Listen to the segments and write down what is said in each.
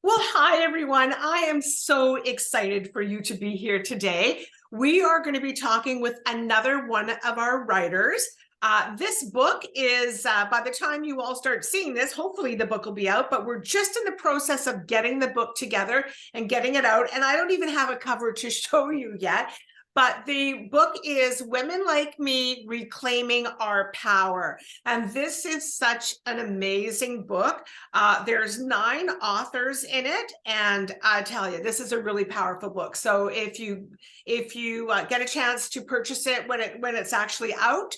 Well, hi, everyone. I am so excited for you to be here today. We are going to be talking with another one of our writers. This book is, by the time you all start seeing this, hopefully the book will be out, but we're just in the process of getting the book together and getting it out. And I don't even have a cover to show you yet. But the book is Women Like Me, Reclaiming Our Power. And this is such an amazing book. There's 9 authors in it, and I tell you, this is a really powerful book. So if you get a chance to purchase it when it's actually out,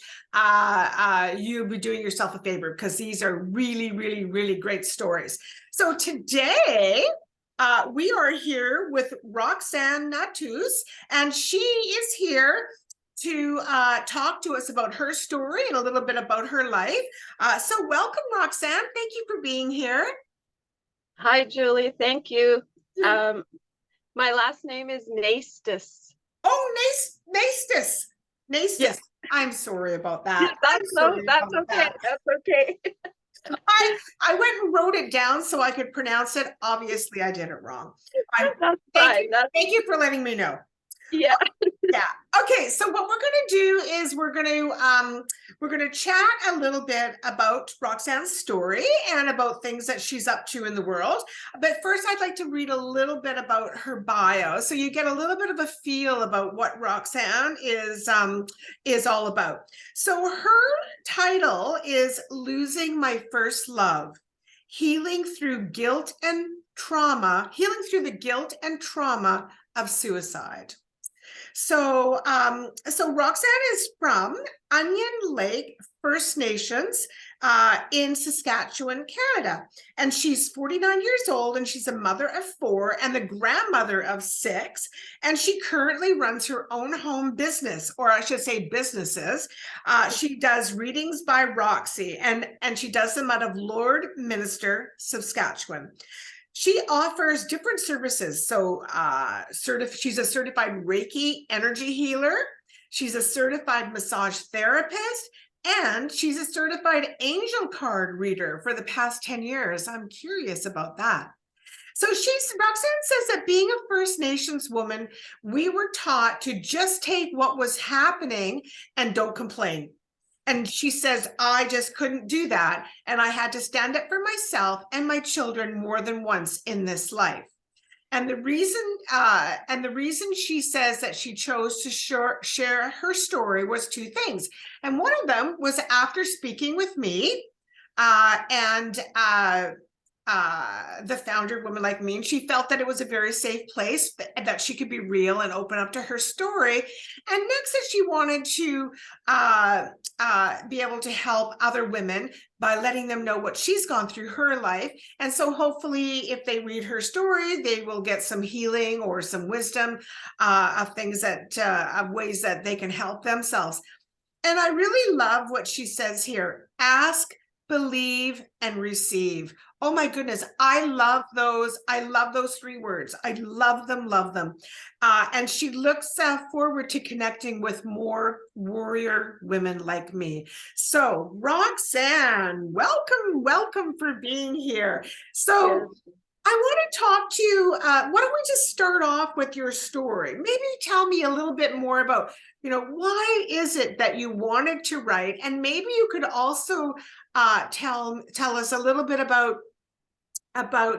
you'll be doing yourself a favor, because these are really, really, really great stories. So today, we are here with Roxanne Naistus, and she is here to talk to us about her story and a little bit about her life. So welcome, Roxanne. Thank you for being here. Hi, Julie. Thank you. My last name is Naistus. Oh, Naistus. Naistus. Yes. I'm sorry about that. That's okay. That's okay. I went and wrote it down so I could pronounce it. Obviously, I did it wrong. That's fine. Thank you for letting me know. Yeah. Yeah. Okay. So what we're going to do is we're going to chat a little bit about Roxanne's story and about things that she's up to in the world. But first, I'd like to read a little bit about her bio, so you get a little bit of a feel about what Roxanne is all about. So her title is "Losing My First Love: Healing Through Guilt and Trauma, Healing Through the Guilt and Trauma of Suicide." So, so Roxanne is from Onion Lake First Nations in Saskatchewan, Canada. And she's 49 years old, and she's a mother of 4 and the grandmother of 6. And she currently runs her own home business, or I should say businesses. She does readings by Roxy, and she does them out of Lloydminster, Saskatchewan. She offers different services. So she's a certified Reiki Energy Healer. She's a certified massage therapist, and she's a certified angel card reader for the past 10 years. I'm curious about that. So Roxanne says that being a First Nations woman, we were taught to just take what was happening and don't complain. And she says, I just couldn't do that. And I had to stand up for myself and my children more than once in this life. And the reason she says that she chose to share her story was 2 things. And one of them was after speaking with me and the founder of Women Like Me, and she felt that it was a very safe place, that she could be real and open up to her story. And next, that she wanted to be able to help other women by letting them know what she's gone through her life. And so hopefully, if they read her story, they will get some healing or some wisdom of things of ways that they can help themselves. And I really love what she says here: ask, believe, and receive. Oh my goodness, I love those. I love those 3 words. I love them, love them. And she looks forward to connecting with more warrior women like me. So Roxanne, welcome for being here. So yes. I want to talk to you. Why don't we just start off with your story? Maybe tell me a little bit more about, why is it that you wanted to write? And maybe you could also tell us a little bit about how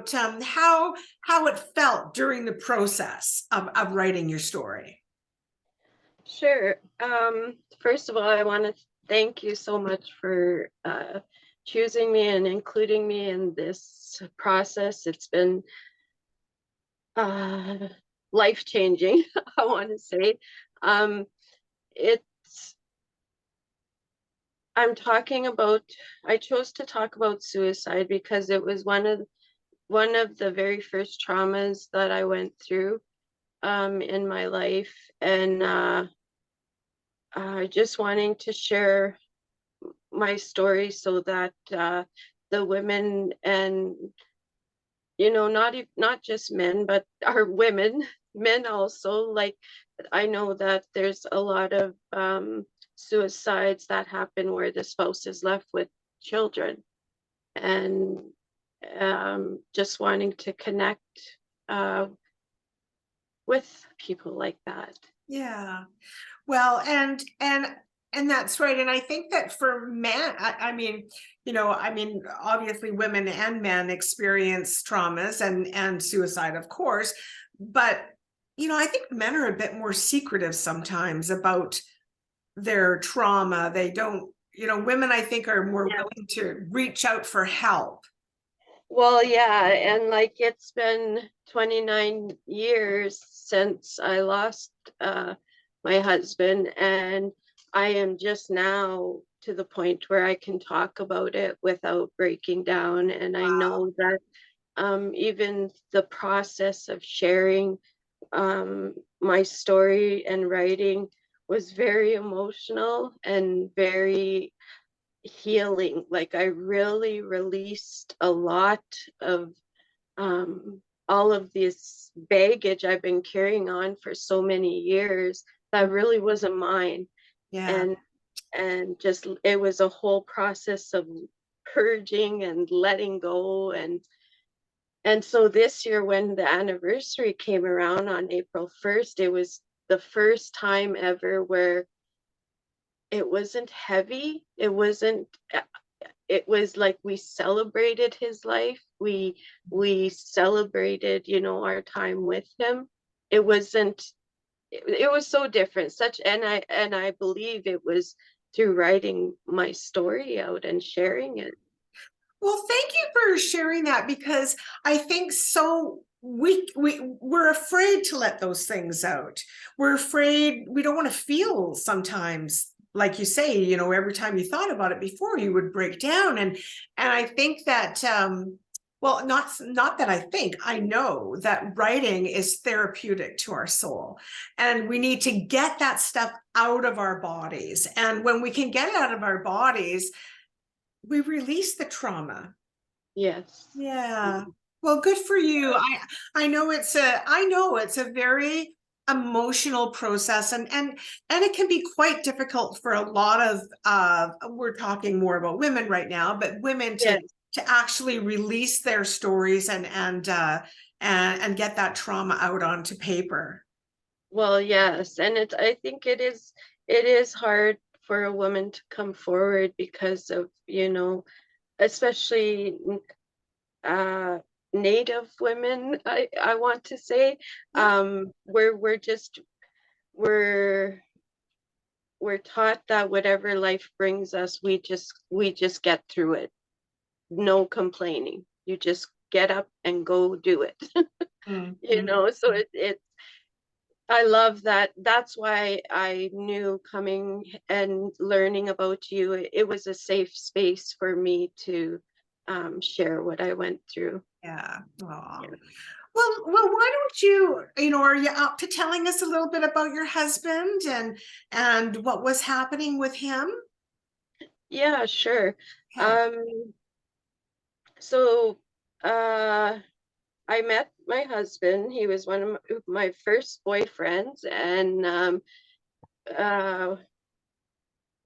it felt during the process of writing your story. Sure. First of all, I want to thank you so much for choosing me and including me in this process. It's been life-changing, I want to say. I chose to talk about suicide because it was one of the very first traumas that I went through in my life, and just wanting to share my story so that the women, and not just men, but our men also, like, I know that there's a lot of suicides that happen where the spouse is left with children, and just wanting to connect uh, with people like that. Yeah. Well, and that's right. And I think that for men, I mean, obviously women and men experience traumas and suicide, of course, but I think men are a bit more secretive sometimes about their trauma. They don't, women I think are more willing to reach out for help. Well, yeah, and like it's been 29 years since I lost my husband, and I am just now to the point where I can talk about it without breaking down. And I know that even the process of sharing my story and writing was very emotional and very healing. Like I really released a lot of all of this baggage I've been carrying on for so many years that really wasn't mine. Yeah. And just it was a whole process of purging and letting go. And so this year when the anniversary came around on April 1st, it was the first time ever where it wasn't heavy. It was like we celebrated his life. We celebrated, our time with him. It wasn't it was so different. And I believe it was through writing my story out and sharing it. Well, thank you for sharing that, because I think so we're afraid to let those things out. We're afraid, we don't want to feel sometimes, like you say, every time you thought about it before, you would break down. And I think that well, not that I think, I know that writing is therapeutic to our soul, and we need to get that stuff out of our bodies. And when we can get it out of our bodies, we release the trauma. Yes. Yeah. Well, good for you. I know it's a very emotional process, and it can be quite difficult for a lot of we're talking more about women right now, but women Yes. to actually release their stories and get that trauma out onto paper. Well, yes, and I think it is hard for a woman to come forward because of, especially uh Native women, I want to say. Yeah. We're we're taught that whatever life brings us, we just get through it. No complaining. You just get up and go do it. So it I love that. That's why I knew coming and learning about you, it was a safe space for me to share what I went through. Yeah. Aw. Yeah. Well, why don't are you up to telling us a little bit about your husband and what was happening with him? Yeah, sure. Okay. Um, so I met my husband. He was one of my first boyfriends, and uh,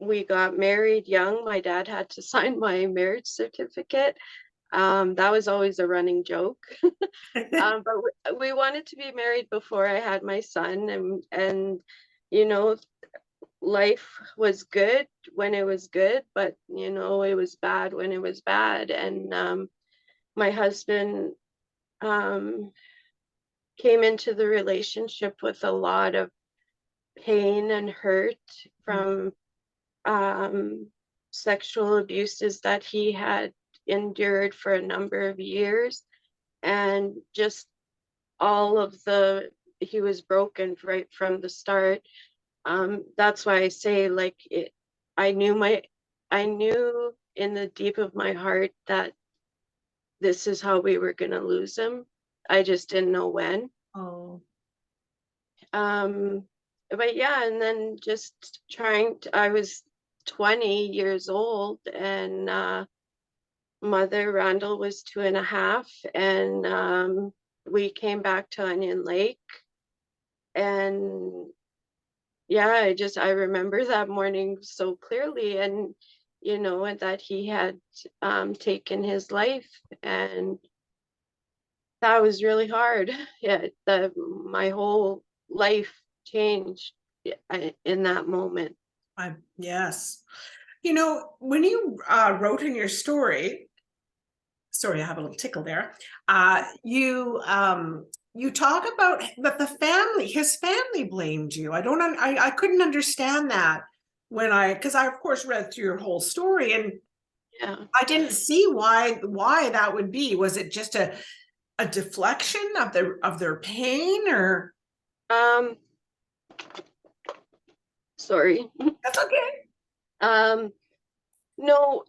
we got married young. My dad had to sign my marriage certificate. That was always a running joke. But we wanted to be married before I had my son, and you know, life was good when it was good, but it was bad when it was bad. And my husband um, came into the relationship with a lot of pain and hurt from um, sexual abuses that he had endured for a number of years, and just all of he was broken right from the start. That's why I say, like, I knew I knew in the deep of my heart that this is how we were going to lose him. I just didn't know when. Oh. um but yeah, and then just I was 20 years old, and mother Randall was 2.5, and we came back to Onion Lake. And yeah, I remember that morning so clearly. And you know, and that he had taken his life. And that was really hard. Yeah, my whole life changed in that moment. Yes. You know, when you wrote in your story, sorry, I have a little tickle there. You talk about that the family, his family blamed you. I couldn't understand that when because I of course read through your whole story, and Yeah. I didn't see why that would be. Was it just a deflection of their pain, or Um, sorry. that's okay. Um, no,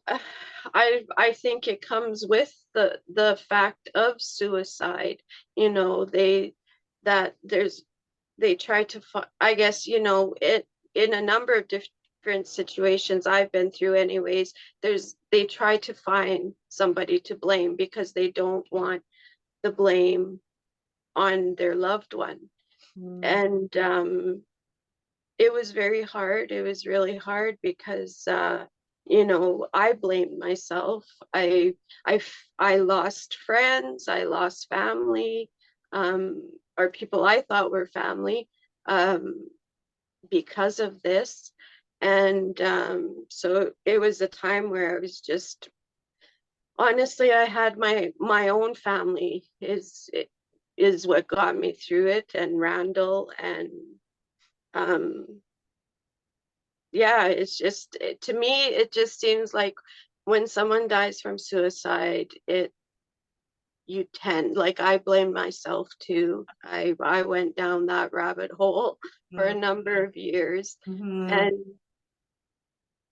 I think it comes with the fact of suicide. You know, they try to I guess, you know, it in a number of different situations I've been through anyways, they try to find somebody to blame because they don't want the blame on their loved one. Mm. And it was very hard. It was really hard because you know, I blamed myself. I lost friends, I lost family, or people I thought were family, um, because of this. And so it was a time where I was just, honestly, I had my own family is what got me through it, and Randall. And um yeah, it's just to me it just seems like when someone dies from suicide, it you tend, like, I blame myself too. I went down that rabbit hole for a number of years. Mm-hmm. And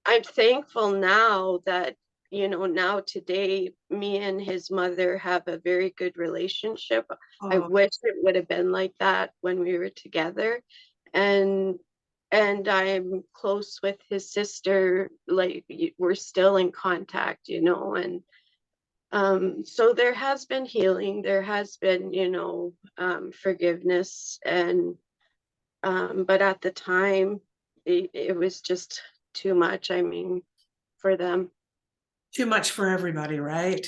I'm thankful now that, you know, now today, me and his mother have a very good relationship. I Oh, wish it would have been like that when we were together. And I'm close with his sister, like we're still in contact, you know. And so there has been healing, there has been, you know, forgiveness. And but at the time, it was just too much. I mean, for them. too much for everybody, right?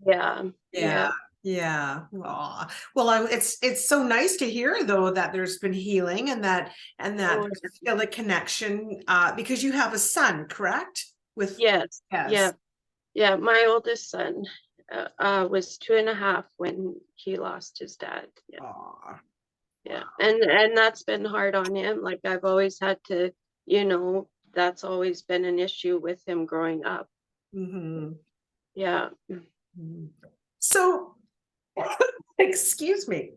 Yeah, Yeah. yeah. Yeah. Aw. Well, it's so nice to hear though that there's been healing, and that Oh, there's still a connection because you have a son, correct? With yes, yeah, yes. yeah. My oldest son was 2.5 when he lost his dad. Yeah, Aw. yeah. Wow. And that's been hard on him. Like, I've always had to, you know, that's always been an issue with him growing up. Mm-hmm. Yeah. Mhm. So, excuse me.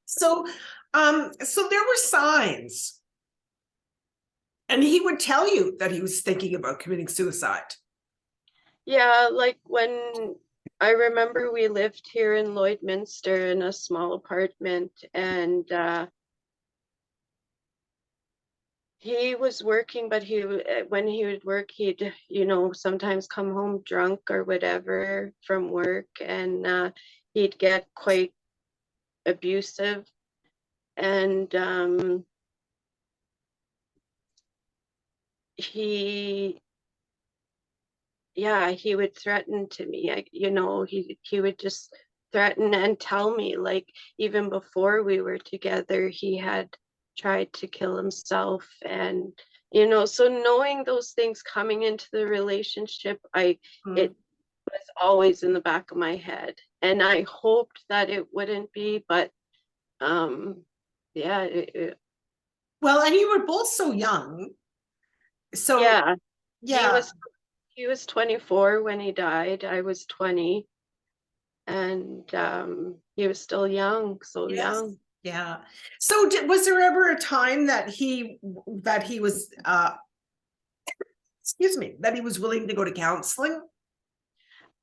So, so there were signs, and he would tell you that he was thinking about committing suicide. Yeah, like when I remember we lived here in Lloydminster in a small apartment. And he was working, but when he would work, he'd, you know, sometimes come home drunk or whatever from work. And he'd get quite abusive. And he yeah, he would threaten to me. You know, he would just threaten and tell me, like, even before we were together, he had tried to kill himself. And, you know, so knowing those things coming into the relationship, Mm. it was always in the back of my head. And I hoped that it wouldn't be, but yeah, Well, and you were both so young. So, yeah, he yeah, was he was 24 when he died. I was 20. And he was still young, so yes, young. yeah. So, was there ever a time that he was excuse me, that he was willing to go to counseling?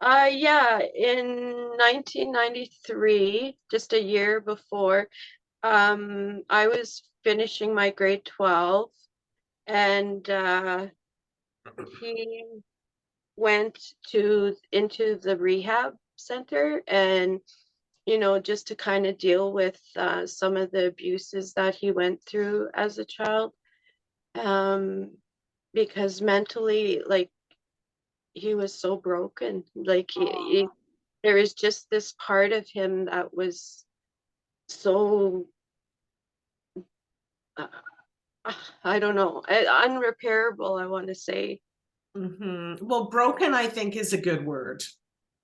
Yeah, in 1993, just a year before, I was finishing my grade 12. And he went into the rehab center. And, you know, just to kind of deal with some of the abuses that he went through as a child. Um, because mentally, like, he was so broken. Like Aw. there was just this part of him that was so uh, I don't know, unrepairable, I want to say. Well, broken, I think, is a good word.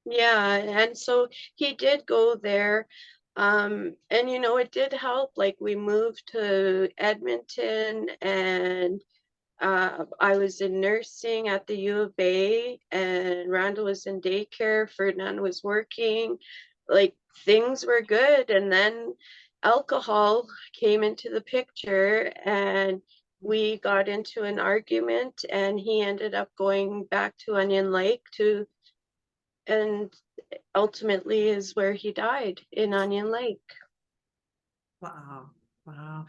Yeah, and so he did go there. And it did help. Like we moved to Edmonton, and I was in nursing at the U of A, and Randall was in daycare. Ferdinand was working. Like things were good. And then alcohol came into the picture, and we got into an argument, and he ended up going back to Onion Lake and ultimately is where he died, in Onion Lake. Wow. Wow.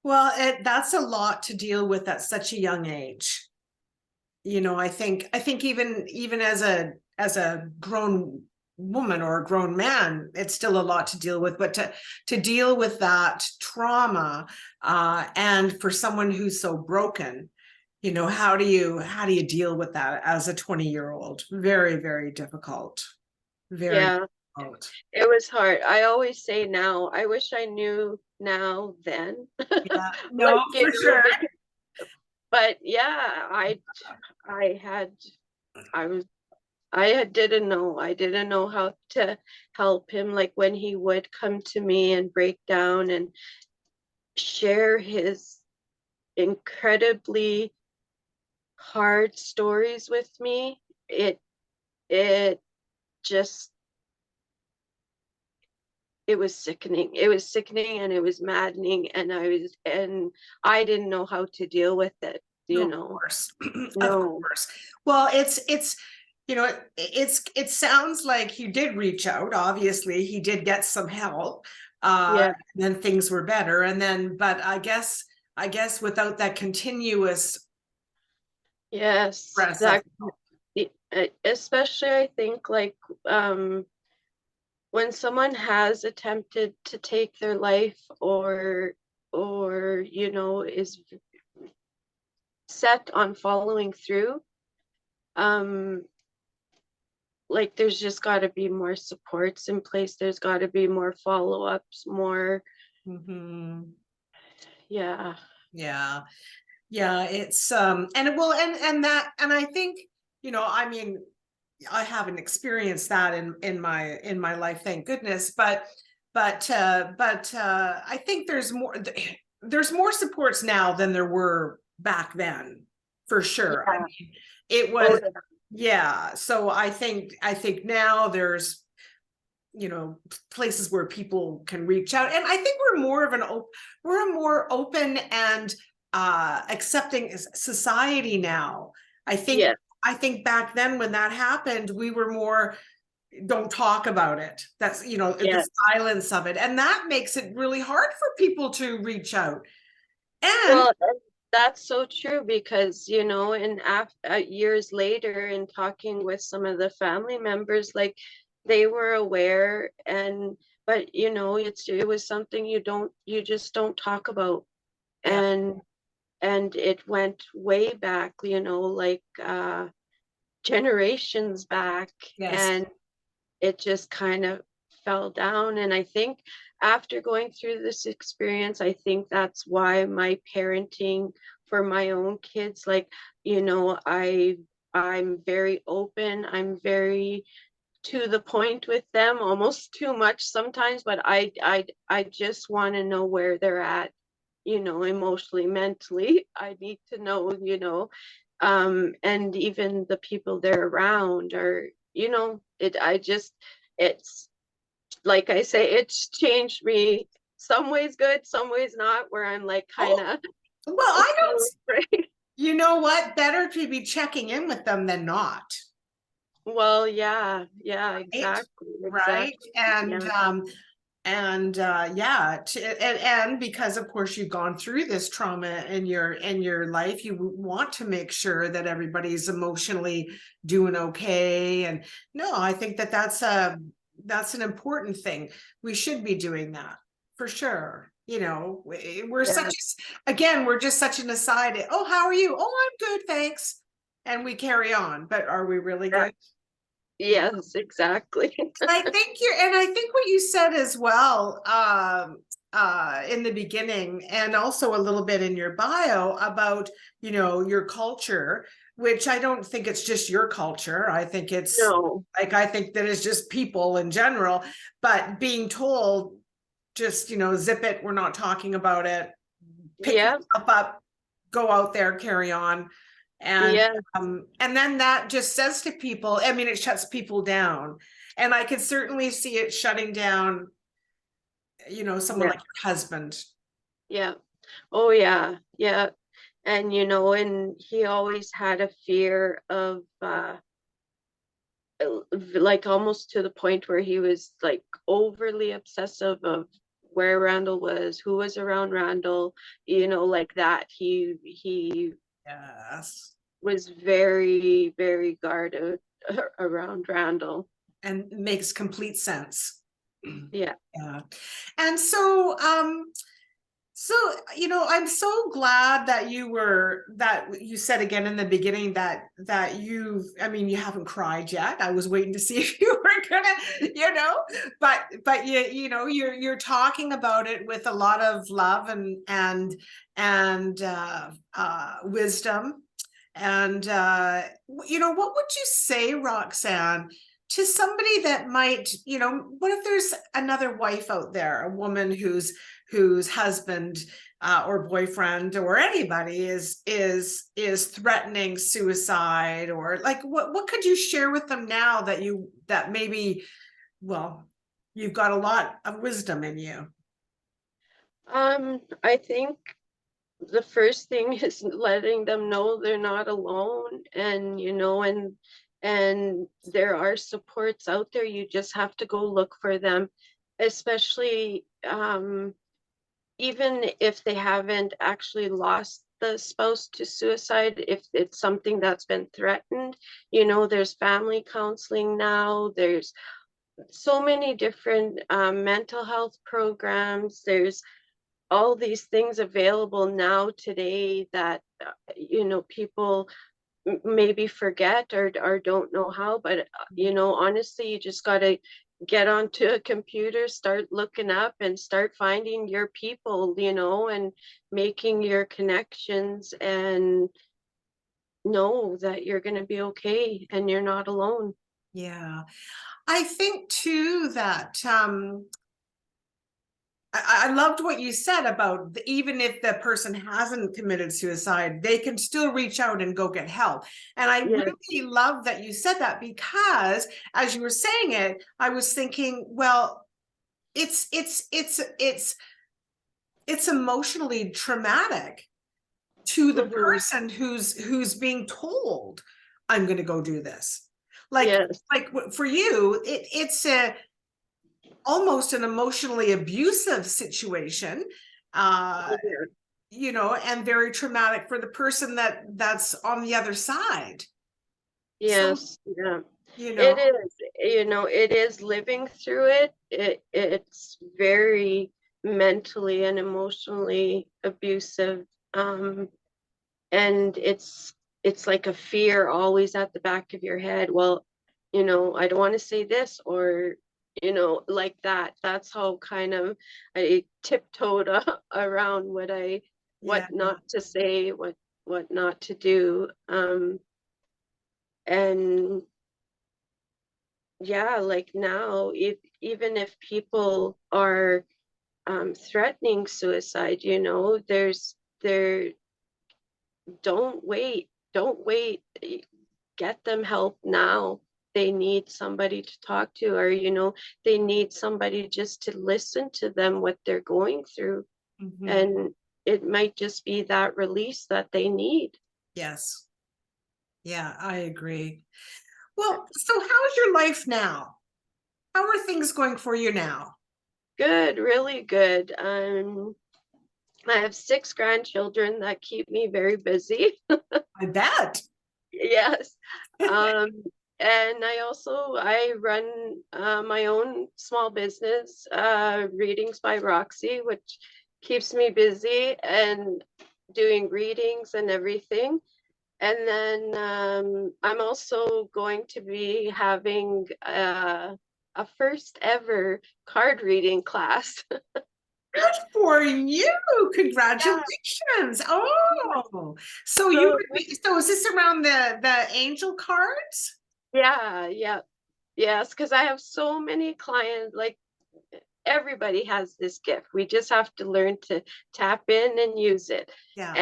Well, that's a lot to deal with at such a young age. I think even as a grown woman or a grown man, it's still a lot to deal with, but to deal with that trauma, and for someone who's so broken, how do you deal with that as a 20-year-old? Very, very difficult. Very Yeah, difficult. it was hard. I always say now, I wish I knew now then. Yeah, no, Like, for sure. but yeah, I had, I was, didn't know. I didn't know how to help him. Like when he would come to me and break down and share his incredibly hard stories with me, it just it was sickening. It was sickening, and it was maddening, and I didn't know how to deal with it, No, of course. Of No. course. Well, it sounds like you did reach out. Obviously, he did get some help. Yeah. Then things were better. And then, but I guess without that continuous Yes, stress of, that especially I think like um when someone has attempted to take their life, or is set on following through, um like there's just got to be more supports in place. There's got to be more follow-ups, more. Mhm. Yeah. Yeah. Yeah, it's and well and I think, I mean, I haven't experienced that in my life, thank goodness, but I think there's more supports now than there were back then, for sure. I Yeah. mean, it Oh, was, yeah, so I think now there's, places where people can reach out, and I think we're a more open and accepting society now. I think yeah. I think back then when that happened, we were more, don't talk about it. That's, the Yeah. silence of it, and that makes it really hard for people to reach out. And Well, and that's so true because, in years later, in talking with some of the family members, like they were aware, but it was something you just don't talk about. yeah, And it went way back, like generations back, yes, and it just kind of fell down. And I think after going through this experience, I think that's why my parenting for my own kids, like, I'm very open. I'm very to the point with them, almost too much sometimes, but I just want to know where they're at, emotionally, mentally. I need to know, and even the people they're around, or it's like I say, it's changed me, some ways good, some ways not, where I'm like kind oh, of well, I don't, so afraid. you know what, better to be checking in with them than not. Well, yeah, Right, right. exactly, And yeah, yeah, and because of course you've gone through this trauma in your life, you want to make sure that everybody's emotionally doing okay. And no, I think that's an important thing. We should be doing that, for sure. We're yeah, again, we're just such an aside. Oh, how are you? Oh, I'm good, thanks. and we carry on, but are we really Yeah. good? Yes, exactly. And I think what you said as well, in the beginning, and also a little bit in your bio about, your culture, which I don't think it's just your culture. I think it's No. like, I think that it's just people in general, but being told, just, zip it, we're not talking about it, pick Yeah. yourself up, go out there, carry on. And Yeah. and then that just says to people, I mean, it shuts people down. And I could certainly see it shutting down, someone Yeah. like your husband. Yeah. Oh yeah. Yeah. And and he always had a fear of like almost to the point where he was like overly obsessive of where Randall was, who was around Randall, like that. He Yes. was very, very guarded around Randall. And makes complete sense. Yeah. Yeah. And so, I'm so glad that you said again in the beginning that you haven't cried yet. I was waiting to see if you were gonna, but you're talking about it with a lot of love and wisdom. And what would you say, Roxanne, to somebody that might, what if there's another wife out there, a woman whose husband or boyfriend or anybody is threatening suicide, or like what could you share with them now that maybe, well, you've got a lot of wisdom in you? I think the first thing is letting them know they're not alone, and and there are supports out there. You just have to go look for them, especially even if they haven't actually lost the spouse to suicide. If it's something that's been threatened, there's family counseling now. There's so many different mental health programs. There's all these things available now today that people maybe forget or don't know how. But honestly, you just got to get onto a computer, start looking up and start finding your people, and making your connections, and know that you're going to be okay and you're not alone. Yeah, I think too that I loved what you said about even if the person hasn't committed suicide, they can still reach out and go get help. And I Yeah. really love that you said that, because as you were saying it, I was thinking, well, it's emotionally traumatic to the Hmm. person who's being told, I'm going to go do this. Like Yes. like for you, it's a almost an emotionally abusive situation, uh Yeah. and very traumatic for the person that's on the other side. So, Yes. Yeah. you know It is, it is living through it. It's very mentally and emotionally abusive. Um, and it's like a fear always at the back of your head. Well, I don't want to say this, or like that. That's how kind of I tiptoed around what yeah, not to say, what not to do. And yeah, like now, if even if people are threatening suicide, there don't wait, get them help now. They need somebody to talk to, or they need somebody just to listen to them, what they're going through. mhm, And it might just be that release that they need. yes, yeah, I agree. Well, so how's your life now? How are things going for you now? Good, really good. I have 6 grandchildren that keep me very busy. I bet. Yes. Um, and I run my own small business, Readings by Roxy, which keeps me busy and doing readings and everything. And then I'm also going to be having a first ever card reading class. Good for you. Yeah. Congratulations. Oh, so you So would be, so is this around the angel cards? yeah, yeah, yes, because I have so many clients, like everybody has this gift. We just have to learn to tap in and use it. Yeah.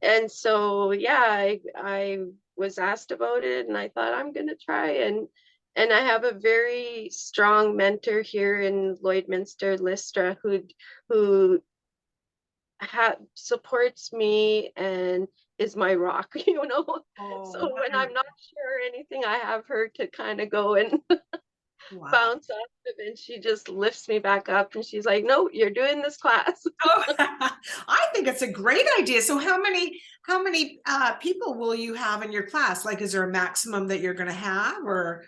And so yeah, I was asked about it and I thought I'm gonna try, and I have a very strong mentor here in Lloydminster, Lystra, who supports me and is my rock, you know. So Oh, when I'm not sure anything, I have her to kind of go and wow. bounce off of, and she just lifts me back up and she's like, no, you're doing this class. Oh, I think it's a great idea. So how many people will you have in your class? Like, is there a maximum that you're going to have or?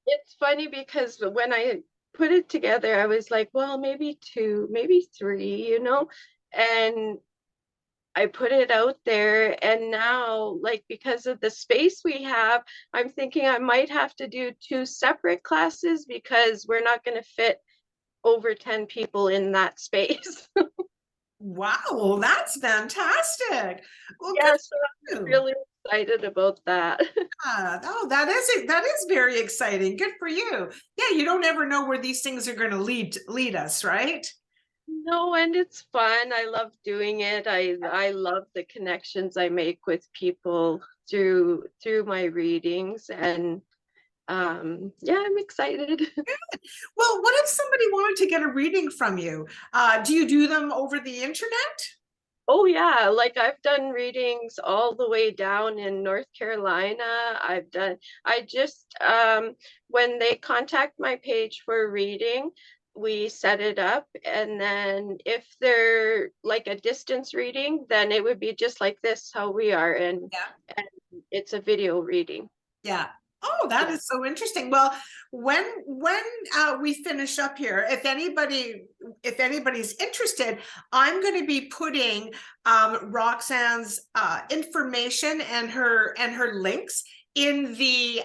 It's funny because when I put it together, I was like, well, maybe two, maybe three, you know, and I put it out there, and now, like, because of the space we have, I'm thinking I might have to do two separate classes because we're not going to fit over 10 people in that space. Wow, that's fantastic. Well, good Yeah, so for I'm you. really excited about that. Oh, that is it. That is very exciting. Good for you. Yeah, you don't ever know where these things are going to lead us, right? No, and it's fun. I love doing it. I love the connections I make with people through my readings, and yeah, I'm excited. Well, what if somebody wanted to get a reading from you? Do you do them over the internet? Oh yeah, like I've done readings all the way down in North Carolina. I just when they contact my page for a reading, we set it up, and then if they're like a distance reading, then it would be just like this how we are, Yeah. and it's a video reading. Yeah. Oh, that Yeah. is so interesting. Well, when we finish up here, if anybody's interested, I'm going to be putting Roxanne's information and her links in the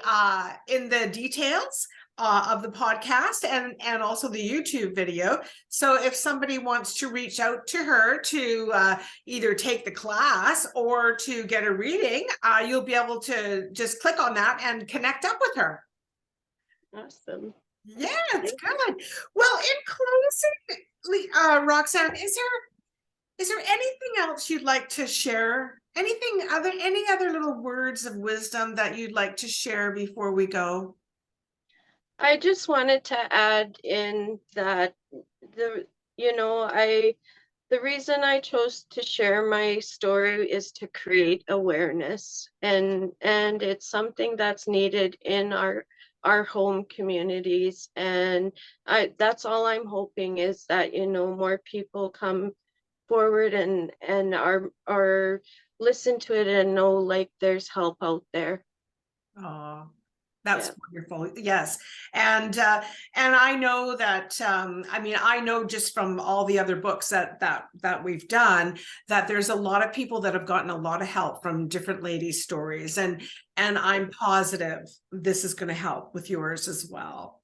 details of the podcast and also the YouTube video. So if somebody wants to reach out to her to either take the class or to get a reading, you'll be able to just click on that and connect up with her. Awesome. Yeah, it's good. Well, in closing, Roxanne, is there anything else you'd like to share? Any other little words of wisdom that you'd like to share before we go? I just wanted to add in that the you know, I the reason I chose to share my story is to create awareness, and it's something that's needed in our home communities, and I that's all I'm hoping is that, you know, more people come forward and are listen to it and know like there's help out there. Oh, that's Yeah. wonderful. Yes. And I know that I mean, I know just from all the other books that we've done that there's a lot of people that have gotten a lot of help from different ladies' stories. And I'm positive this is going to help with yours as well.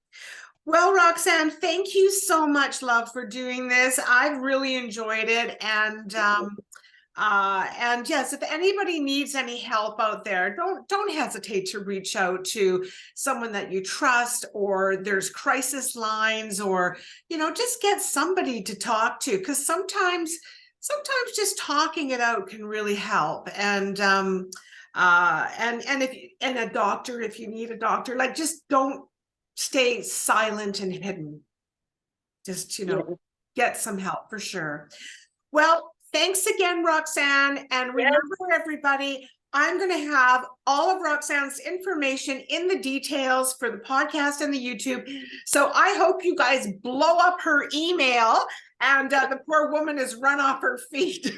Well, Roxanne, thank you so much, love, for doing this. I've really enjoyed it. And yes, if anybody needs any help out there, don't hesitate to reach out to someone that you trust, or there's crisis lines, or just get somebody to talk to, because sometimes just talking it out can really help. And if and a doctor, if you need a doctor, like, just don't stay silent and hidden. Just Yeah. get some help for sure. Well, thanks again, Roxanne. And Yes. remember, everybody, I'm going to have all of Roxanne's information in the details for the podcast and the YouTube. So I hope you guys blow up her email and the poor woman is run off her feet.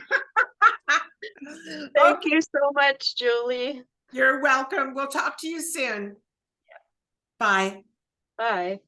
Thank Okay, you so much, Julie. you're welcome. We'll talk to you soon. Bye. Bye.